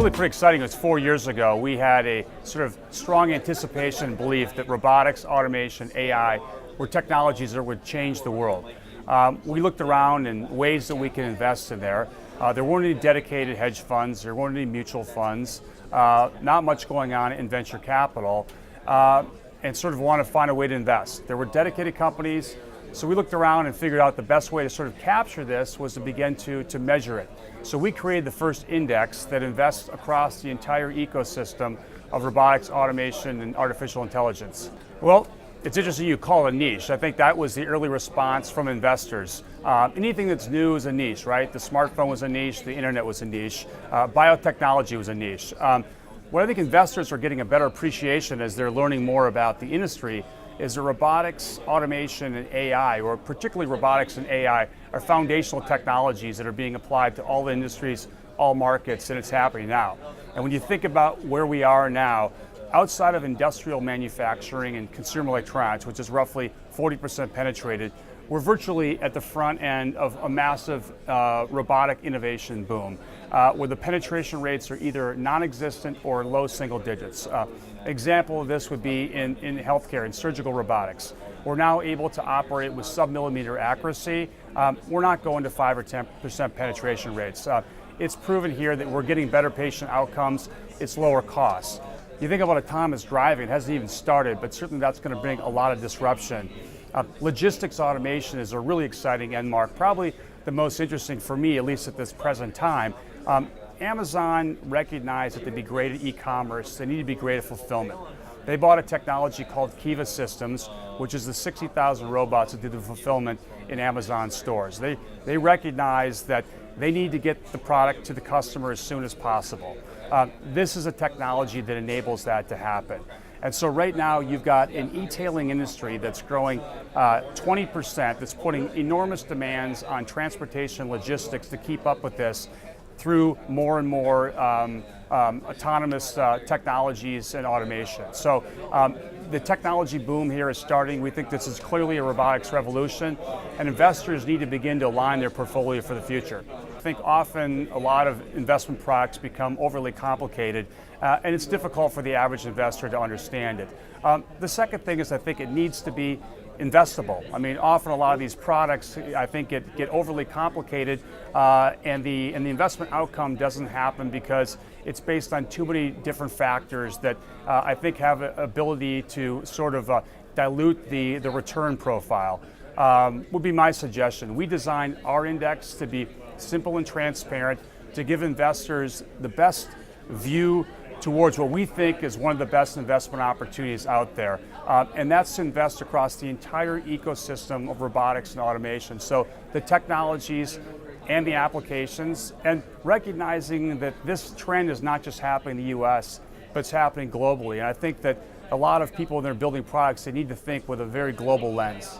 really pretty exciting. It was 4 years ago. We had a sort of strong anticipation and belief that robotics, automation, AI were technologies that would change the world. We looked around in ways that we can invest in there. There weren't any dedicated hedge funds, there weren't any mutual funds, not much going on in venture capital, and sort of want to find a way to invest. There were dedicated companies, so we looked around and figured out the best way to sort of capture this was to begin to measure it. So we created the first index that invests across the entire ecosystem of robotics, automation, and artificial intelligence. Well, it's interesting you call it a niche. I think that was the early response from investors. Anything that's new is a niche, right? The smartphone was a niche, the internet was a niche, biotechnology was a niche. What I think investors are getting a better appreciation as they're learning more about the industry is that robotics, automation, and AI, or particularly robotics and AI, are foundational technologies that are being applied to all industries, all markets, and it's happening now. And when you think about where we are now, outside of industrial manufacturing and consumer electronics, which is roughly 40% penetrated, we're virtually at the front end of a massive robotic innovation boom, where the penetration rates are either non-existent or low single digits. Example of this would be in healthcare and surgical robotics. We're now able to operate with sub-millimeter accuracy. We're not going to 5 or 10% penetration rates. It's proven here that we're getting better patient outcomes, it's lower costs. You think about autonomous driving, it hasn't even started, but certainly that's going to bring a lot of disruption. Logistics automation is a really exciting end market, probably the most interesting for me, at least at this present time. Amazon recognized that to be great at e-commerce, they need to be great at fulfillment. They bought a technology called Kiva Systems, which is the 60,000 robots that do the fulfillment in Amazon stores. They recognize that they need to get the product to the customer as soon as possible. This is a technology that enables that to happen. And so right now you've got an e-tailing industry that's growing 20%, that's putting enormous demands on transportation logistics to keep up with this through more and more autonomous technologies and automation. So the technology boom here is starting. We think this is clearly a robotics revolution, and investors need to begin to align their portfolio for the future. I think often a lot of investment products become overly complicated, and it's difficult for the average investor to understand it. The second thing is I think it needs to be investable. I mean, often a lot of these products, I think, get overly complicated, and the investment outcome doesn't happen because it's based on too many different factors that I think have an ability to sort of dilute the return profile. Would be my suggestion. We designed our index to be simple and transparent, to give investors the best view towards what we think is one of the best investment opportunities out there. And that's to invest across the entire ecosystem of robotics and automation. So the technologies and the applications, and recognizing that this trend is not just happening in the US, but it's happening globally. And I think that a lot of people when they're building products, they need to think with a very global lens.